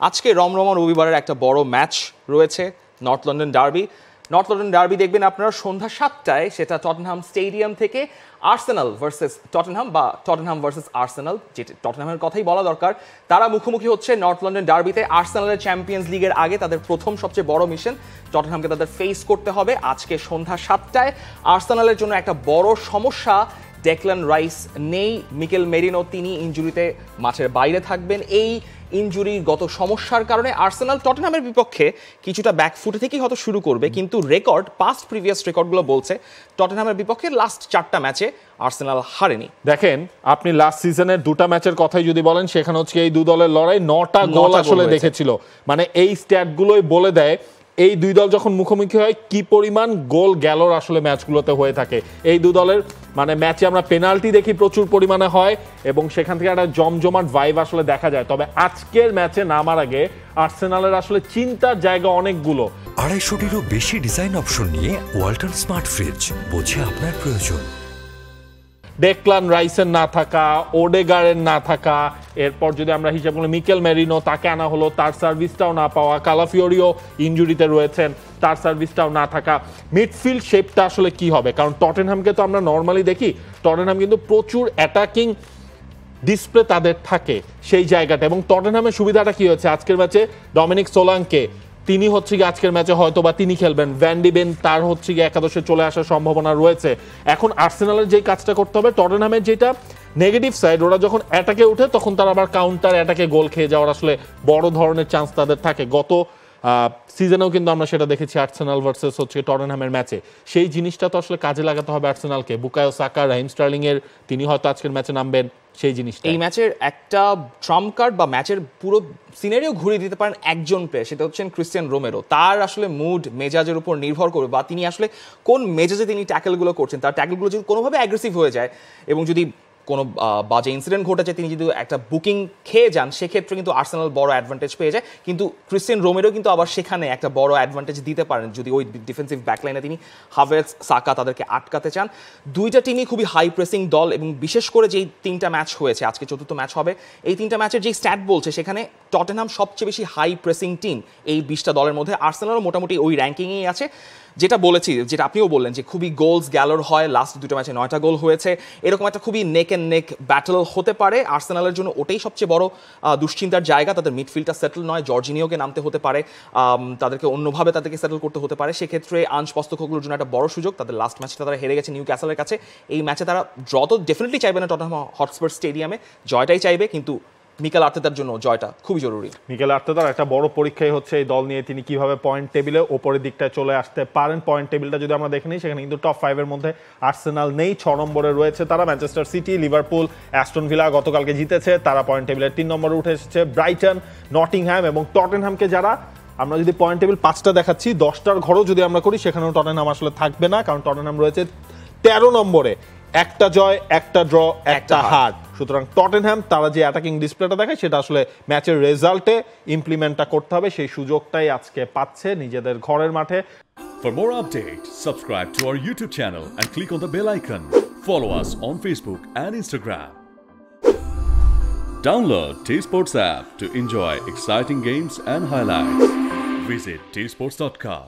আজকে রমরমা রবিবারের একটা বড় ম্যাচ রয়েছে, নর্থ লন্ডন ডার্বি দেখবেন আপনারা সন্ধ্যা 7টায়, সেটা টটেনহাম স্টেডিয়াম থেকে আর্সেনাল ভার্সেস টটেনহাম বা টটেনহাম ভার্সেস আর্সেনাল, যেটা টটেনহামের কথাই বলা দরকার। তারা মুখোমুখি হচ্ছে নর্থ লন্ডন ডার্বিতে। আর্সেনালের চ্যাম্পিয়ন্স লিগের আগে তাদের প্রথম সবচেয়ে বড় মিশন, টটেনহামকে তাদের ফেস করতে হবে আজকে সন্ধ্যা 7টায়। আর্সেনালের জন্য একটা বড় সমস্যা, ডেকলান রাইস নেই, মিকেল মেরিনো তিনি ইনজুরিতে মাঠের বাইরে থাকবেন। এই ইনজুরিগত সমস্যার কারণে আর্সেনাল টটেনহামের বিপক্ষে কিছুটা ব্যাকফুটে থেকেই হয়তো শুরু করবে, কিন্তু প্রিভিয়াস রেকর্ডগুলো বলছে টটেনহামের বিপক্ষে লাস্ট 4টা ম্যাচে আর্সেনাল হারেনি। দেখেন, আপনি লাস্ট সিজনের 2টা ম্যাচের কথাই যদি বলেন, সেখানে হচ্ছে এই দু দলের লড়াই 9টা গোল আসলে দেখেছিল। মানে এই স্ট্যাটগুলোই বলে দেয় এই দুই দল যখন মুখোমুখি হয় কি পরিমাণ গোল গ্যালোর আসলে ম্যাচগুলোতে হয়ে থাকে। এই দু দলের মানে ম্যাচে আমরা পেনাল্টি দেখি প্রচুর পরিমাণে হয় এবং সেখান থেকে একটা জমজমাট ভাইব আসলে দেখা যায়। তবে আজকের ম্যাচে নামার আগে আর্সেনালের আসলে চিন্তার জায়গা অনেকগুলো। 250-টিরও বেশি ডিজাইন অপশন নিয়ে ওয়ালটন স্মার্ট ফ্রিজ, বোঝে আপনার প্রয়োজন। ডেকলান রাইসের না থাকা, ওডেগারের না থাকা, এরপর যদি আমরা হিসাব করি মিকেল মেরিনো তাকে আনা হলো, তার সার্ভিসটাও না পাওয়া, কালাফিওরিও ইনজুরিতে রয়েছেন, তার সার্ভিসটাও না থাকা। মিডফিল্ড শেপটা আসলে কি হবে? কারণ টটেনহামকে তো আমরা নর্মালি দেখি, টটেনহাম কিন্তু প্রচুর অ্যাটাকিং ডিসপ্লে তাদের থাকে সেই জায়গাটা। এবং টটেনহামের সুবিধাটা কি হয়েছে আজকের ম্যাচে, ডমিনিক সোলাঙ্কে তিনি হচ্ছে গিয়ে আজকের ম্যাচে হয়তো বা তিনি খেলবেন, ভ্যান ডি বেন তার হচ্ছে গিয়ে একাদশে চলে আসার সম্ভাবনা রয়েছে। এখন আর্সেনালের যেই কাজটা করতে হবে, টটেনহামের যেটা নেগেটিভ সাইড, ওরা যখন অ্যাটাকে উঠে তখন তারা আবার কাউন্টার অ্যাটাকে গোল খেয়ে যাওয়ার আসলে বড় ধরনের চান্স তাদের থাকে। গত সিজনেও কিন্তু আমরা সেটা দেখেছি আর্সেনাল ভার্সেস হচ্ছে টটেনহামের ম্যাচে। সেই জিনিসটা তো আসলে কাজে লাগাতে হবে আর্সেনালকে। বুকায়ো সাকা, রাহিম স্টার্লিং এর তিনি হয়তো আজকের ম্যাচে নামবেন, সেই জিনিসটা। এই ম্যাচের একটা ট্রাম্প কার্ড বা ম্যাচের পুরো সিনারিও ঘুরিয়ে দিতে পারেন একজন প্লেয়ার, সেটা হচ্ছেন ক্রিস্টিয়ান রোমেরো। তার আসলে মুড মেজাজের উপর নির্ভর করবে বা তিনি আসলে কোন মেজাজে তিনি ট্যাকেলগুলো করছেন। তার ট্যাকেলগুলো যদি কোনোভাবে অ্যাগ্রেসিভ হয়ে যায় এবং যদি কোনো বাজে ইনসিডেন্ট ঘটেছে, তিনি যদি একটা বুকিং খেয়ে যান, সেক্ষেত্রে কিন্তু আর্সেনাল বড় অ্যাডভান্টেজ পেয়ে যায়। কিন্তু ক্রিস্টিয়ান রোমেরো কিন্তু আবার সেখানে একটা বড় অ্যাডভান্টেজ দিতে পারেন যদি ওই ডিফেন্সিভ ব্যাকলাইনে তিনি হাভের্টজ, সাকা তাদেরকে আটকাতে চান। দুইটা টিমই খুবই হাই প্রেসিং দল এবং বিশেষ করে যেই 3টা ম্যাচ হয়েছে, আজকে 4র্থ ম্যাচ হবে, এই 3টা ম্যাচের যেই স্ট্যাট বলছে সেখানে টটেনহাম সবচেয়ে বেশি হাই প্রেসিং টিম এই 20টা দলের মধ্যে। আর্সেনালও মোটামুটি ওই র্যাঙ্কিংয়েই আছে। যেটা বলেছি, যেটা আপনিও বললেন যে খুবই গোলস গ্যালোর হয়, লাস্ট 2টা ম্যাচে 9টা গোল হয়েছে, এরকম একটা খুবই নেক অ্যান্ড নেক ব্যাটল হতে পারে। আর্সেনালের জন্য ওটাই সবচেয়ে বড় দুশ্চিন্তার জায়গা। তাদের মিডফিল্ডটা সেটেল নয়, জর্জিনিওকে নামতে হতে পারে, তাদেরকে অন্যভাবে তাদেরকে সেটেল করতে হতে পারে। সেক্ষেত্রে আঞ্চ পোস্তেকোগলুর জন্য একটা বড় সুযোগ। তাদের লাস্ট ম্যাচটা তারা হেরে গেছে নিউ ক্যাসেলের কাছে। এই ম্যাচে তারা ড্র তো ডেফিনেটলি চাইবে না টটেনহাম হটস্পার স্টেডিয়ামে, জয়টাই চাইবে, কিন্তু মিকেল আর্তেতার জন্য জয়টা খুবই জরুরি। মিকেল আর্তেতার একটা বড় পরীক্ষাই হচ্ছে এই দল নিয়ে তিনি কিভাবে পয়েন্ট টেবিলে ওপরের দিকটায় চলে আসতে পারেন। পয়েন্ট টেবিলটা যদি আমরা দেখে নিই, সেখানে কিন্তু টপ 5-এর মধ্যে আর্সেনাল নেই, 6 নম্বরে রয়েছে তারা। Manchester city, Liverpool, Aston villa গতকালকে জিতেছে, তারা পয়েন্ট টেবিলের 3 নম্বরে উঠে এসেছে। ব্রাইটন, নটিংহ্যাম এবং টটেনহামকে যারা আমরা যদি পয়েন্ট টেবিল 5টা দেখাচ্ছি, 10টার ঘরও যদি আমরা করি, সেখানেও টটেনহাম আসলে থাকবে না, কারণ টটেনহাম রয়েছে 13 নম্বরে, একটা জয়, একটা ড্র, একটা হার। সুতরাং টটেনহাম তারা যে অ্যাটাকিং ডিসপ্লেটা দেখায় সেটা আসলে ম্যাচের রেজাল্টে ইমপ্লিমেন্টটা করতে হবে, সেই সুযোগটাই আজকে পাচ্ছে নিজেদের ঘরের মাঠে। For more updates, subscribe to our YouTube channel and click on the bell icon. Follow us on Facebook and Instagram. Download T-Sports app to enjoy exciting games and highlights. Visit tsports.com.